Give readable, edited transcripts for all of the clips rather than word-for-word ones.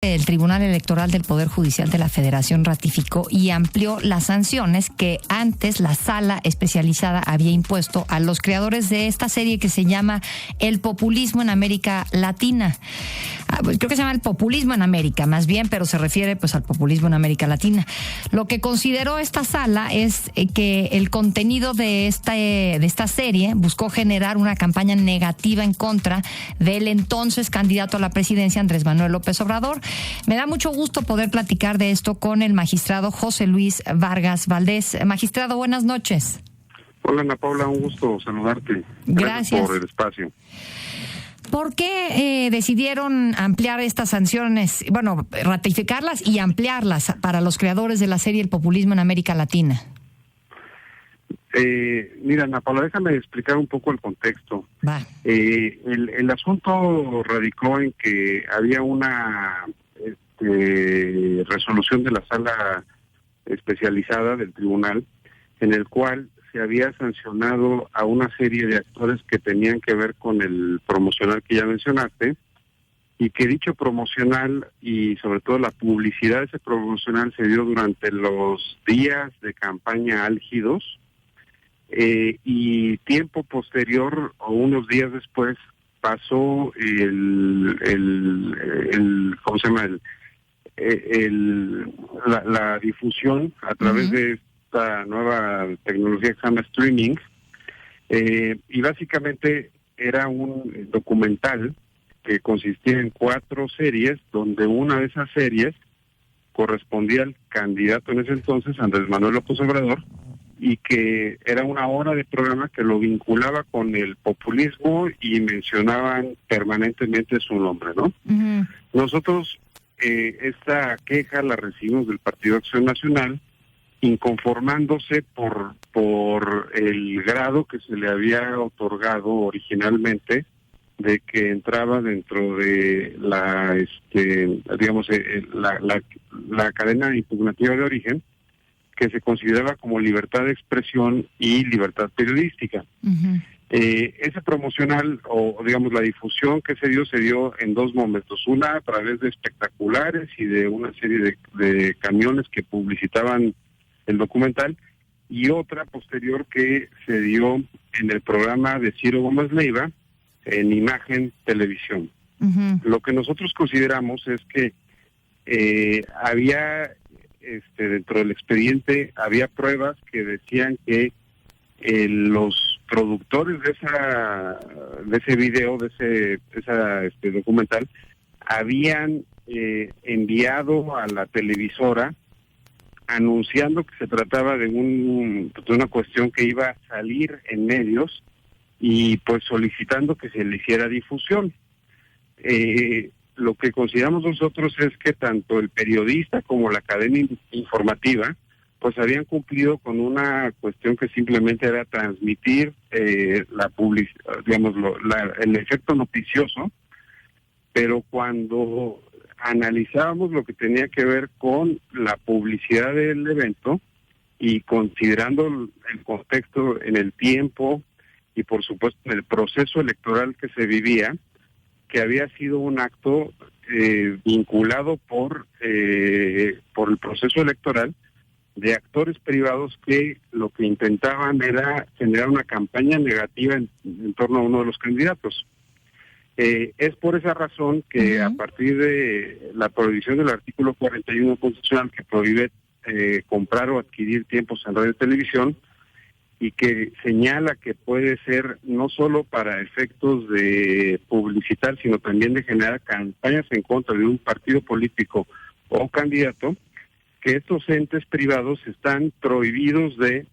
El Tribunal Electoral del Poder Judicial de la Federación ratificó y amplió las sanciones que antes la sala especializada había impuesto a los creadores de esta serie que se llama El Populismo en América Latina. Creo que se llama El Populismo en América, más bien, pero se refiere pues al populismo en América Latina. Lo que consideró esta sala es que el contenido de esta serie buscó generar una campaña negativa en contra del entonces candidato a la presidencia, Andrés Manuel López Obrador. Me da mucho gusto poder platicar de esto con el magistrado José Luis Vargas Valdés. Magistrado, buenas noches. Hola, Ana Paula, un gusto saludarte. Gracias por el espacio. ¿Por qué decidieron ampliar estas sanciones, bueno, ratificarlas y ampliarlas para los creadores de la serie El Populismo en América Latina? Mira, Ana Paula, déjame explicar un poco el contexto. Va. El asunto radicó en que había una resolución de la sala especializada del tribunal en el cual se había sancionado a una serie de actores que tenían que ver con el promocional que ya mencionaste, y que dicho promocional y sobre todo la publicidad de ese promocional se dio durante los días de campaña álgidos, y tiempo posterior o unos días después pasó ¿cómo se llama? La difusión a través de esta nueva tecnología que se llama streaming, y básicamente era un documental que consistía en 4 series, donde una de esas series correspondía al candidato en ese entonces, Andrés Manuel López Obrador, y que era una hora de programa que lo vinculaba con el populismo y mencionaban permanentemente su nombre, ¿no? Uh-huh. Nosotros esta queja la recibimos del Partido Acción Nacional, inconformándose por el grado que se le había otorgado originalmente de que entraba dentro de la la cadena impugnativa de origen, que se consideraba como libertad de expresión y libertad periodística. Uh-huh. Ese promocional, o digamos la difusión que se dio en 2 momentos. Una a través de espectaculares y de una serie de camiones que publicitaban el documental, y otra posterior que se dio en el programa de Ciro Gómez Leiva, en Imagen Televisión. Uh-huh. Lo que nosotros consideramos es que había dentro del expediente había pruebas que decían que los productores de ese video, de esa documental, habían enviado a la televisora anunciando que se trataba de una cuestión que iba a salir en medios, y pues solicitando que se le hiciera difusión. Lo que consideramos nosotros es que tanto el periodista como la cadena informativa pues habían cumplido con una cuestión que simplemente era transmitir la publicidad, digamos, el efecto noticioso, pero cuando analizábamos lo que tenía que ver con la publicidad del evento y considerando el contexto en el tiempo y por supuesto en el proceso electoral que se vivía, que había sido un acto vinculado por el proceso electoral de actores privados que lo que intentaban era generar una campaña negativa en torno a uno de los candidatos. Es por esa razón que a partir de la prohibición del artículo 41 constitucional que prohíbe comprar o adquirir tiempos en radio y televisión, y que señala que puede ser no solo para efectos de publicitar, sino también de generar campañas en contra de un partido político o candidato, que estos entes privados están prohibidos de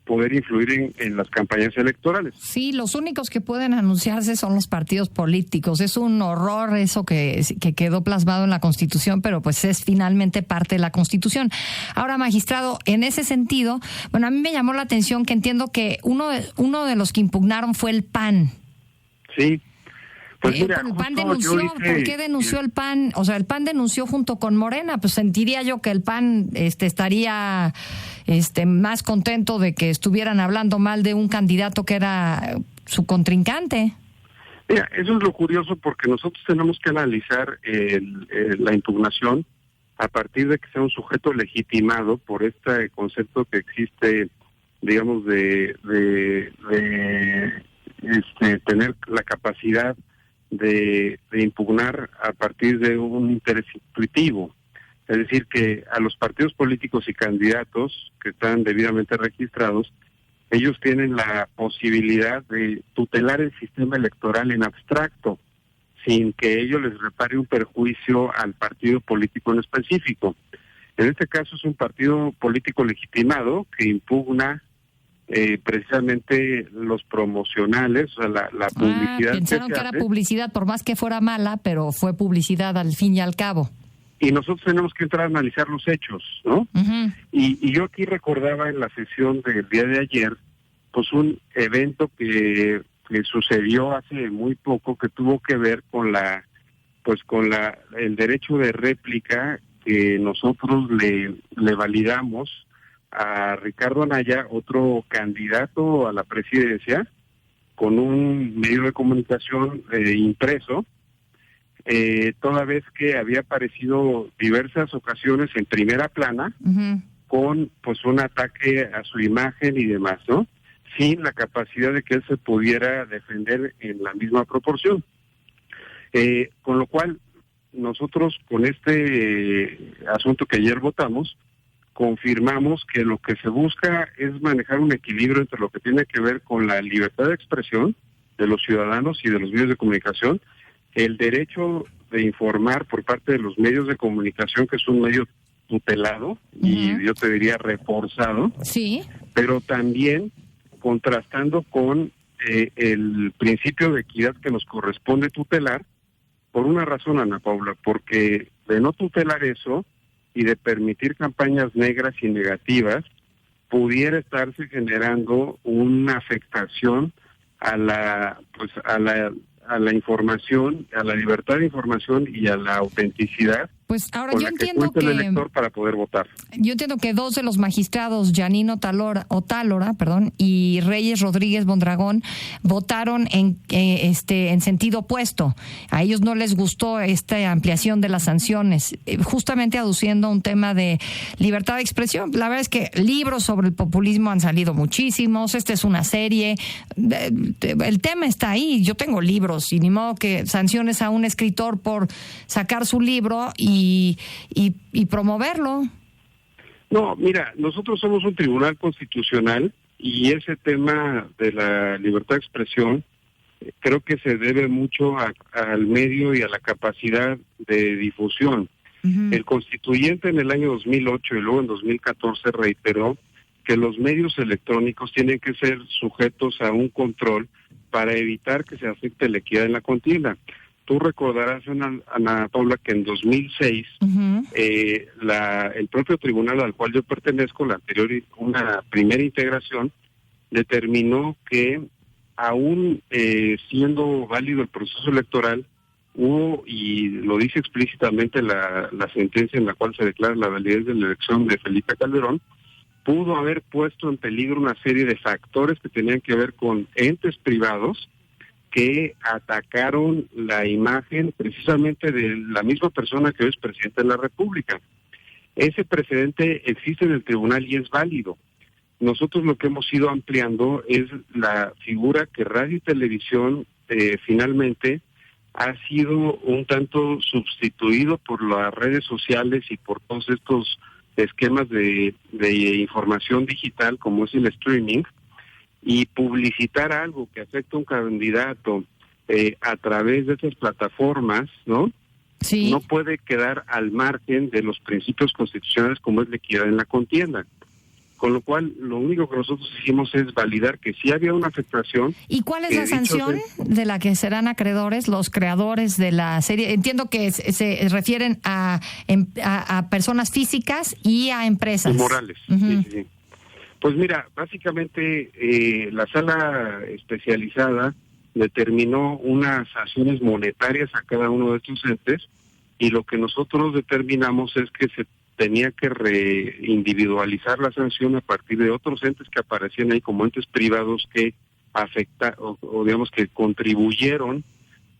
poder influir en las campañas electorales. Sí, los únicos que pueden anunciarse son los partidos políticos. Es un horror eso que quedó plasmado en la Constitución, pero pues es finalmente parte de la Constitución. Ahora, magistrado, en ese sentido, bueno, a mí me llamó la atención que entiendo que uno de los que impugnaron fue el PAN. Sí. Pues mira, el PAN denunció, ¿por qué denunció el PAN? O sea, el PAN denunció junto con Morena, pues sentiría yo que el PAN estaría más contento de que estuvieran hablando mal de un candidato que era su contrincante. Mira, eso es lo curioso porque nosotros tenemos que analizar la impugnación a partir de que sea un sujeto legitimado por este concepto que existe, digamos, de tener la capacidad de impugnar a partir de un interés intuitivo. Es decir, que a los partidos políticos y candidatos que están debidamente registrados, ellos tienen la posibilidad de tutelar el sistema electoral en abstracto, sin que ello les repare un perjuicio al partido político en específico. En este caso es un partido político legitimado que impugna precisamente los promocionales, o sea, la publicidad. Pensaron que era publicidad, por más que fuera mala, pero fue publicidad al fin y al cabo. Y nosotros tenemos que entrar a analizar los hechos, ¿no? Uh-huh. Y yo aquí recordaba en la sesión del día de ayer, pues un evento que sucedió hace muy poco, que tuvo que ver con el derecho de réplica que nosotros le validamos a Ricardo Anaya, otro candidato a la presidencia, con un medio de comunicación impreso, toda vez que había aparecido diversas ocasiones en primera plana, uh-huh, con pues un ataque a su imagen y demás, ¿no? Sin la capacidad de que él se pudiera defender en la misma proporción. Con lo cual, nosotros con este asunto que ayer votamos, confirmamos que lo que se busca es manejar un equilibrio entre lo que tiene que ver con la libertad de expresión de los ciudadanos y de los medios de comunicación, el derecho de informar por parte de los medios de comunicación, que es un medio tutelado, uh-huh, y yo te diría reforzado, sí, pero también contrastando con el principio de equidad que nos corresponde tutelar, por una razón, Ana Paula, porque de no tutelar eso y de permitir campañas negras y negativas, pudiera estarse generando una afectación a la información, a la libertad de información y a la autenticidad. Pues ahora con yo la que entiendo cuenta el elector para poder votar. Yo entiendo que dos de los magistrados, Janino Otálora, y Reyes Rodríguez Mondragón, votaron en sentido opuesto. A ellos no les gustó esta ampliación de las sanciones, justamente aduciendo un tema de libertad de expresión. La verdad es que libros sobre el populismo han salido muchísimos. Esta es una serie. El tema está ahí. Yo tengo libros y ni modo que sanciones a un escritor por sacar su libro y promoverlo. No, mira, nosotros somos un tribunal constitucional y ese tema de la libertad de expresión creo que se debe mucho al medio y a la capacidad de difusión. Uh-huh. El constituyente en el año 2008 y luego en 2014 reiteró que los medios electrónicos tienen que ser sujetos a un control para evitar que se afecte la equidad en la contienda. Tú recordarás, Ana Paula, que en 2006 uh-huh, el propio tribunal al cual yo pertenezco, una primera integración, determinó que aún siendo válido el proceso electoral, hubo, y lo dice explícitamente la sentencia en la cual se declara la validez de la elección de Felipe Calderón, pudo haber puesto en peligro una serie de factores que tenían que ver con entes privados que atacaron la imagen precisamente de la misma persona que hoy es presidente de la República. Ese precedente existe en el tribunal y es válido. Nosotros lo que hemos ido ampliando es la figura que radio y televisión finalmente ha sido un tanto sustituido por las redes sociales y por todos estos esquemas de información digital como es el streaming, y publicitar algo que afecta a un candidato a través de esas plataformas, ¿no? Sí. No puede quedar al margen de los principios constitucionales como es la equidad en la contienda. Con lo cual, lo único que nosotros hicimos es validar que sí había una afectación. ¿Y cuál es la sanción de la que serán acreedores los creadores de la serie? Entiendo que se refieren a personas físicas y a empresas. Y morales, uh-huh, sí. Pues mira, básicamente la sala especializada determinó unas sanciones monetarias a cada uno de estos entes y lo que nosotros determinamos es que se tenía que reindividualizar la sanción a partir de otros entes que aparecían ahí como entes privados que digamos que contribuyeron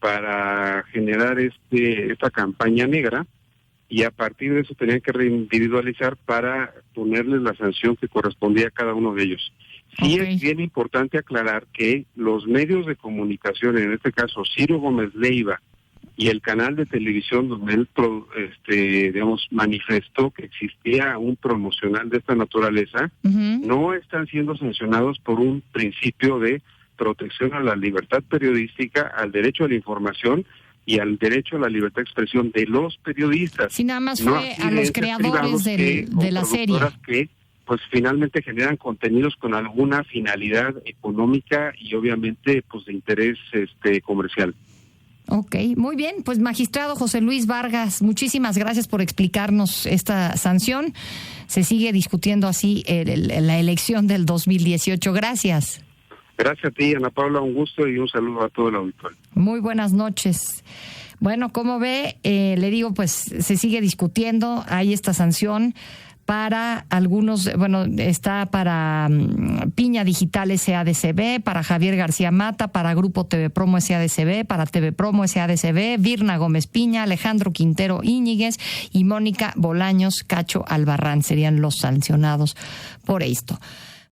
para generar esta campaña negra, y a partir de eso tenían que reindividualizar para ponerles la sanción que correspondía a cada uno de ellos. Sí, Okay. Es bien importante aclarar que los medios de comunicación, en este caso Ciro Gómez Leiva y el canal de televisión donde él manifestó que existía un promocional de esta naturaleza, no están siendo sancionados por un principio de protección a la libertad periodística, al derecho a la información y al derecho a la libertad de expresión de los periodistas. Sí, nada más fue a los creadores de la serie. Que pues finalmente generan contenidos con alguna finalidad económica y obviamente pues de interés comercial. Ok, muy bien. Pues magistrado José Luis Vargas, muchísimas gracias por explicarnos esta sanción. Se sigue discutiendo así la elección del 2018. Gracias. Gracias a ti, Ana Paula, un gusto y un saludo a todo el auditorio. Muy buenas noches. Bueno, como ve, le digo, pues se sigue discutiendo, hay esta sanción para algunos, bueno, está para Piña Digital SADCB, para Javier García Mata, para Grupo TV Promo SADCB, para TV Promo SADCB, Virna Gómez Piña, Alejandro Quintero Íñiguez y Mónica Bolaños Cacho Albarrán serían los sancionados por esto.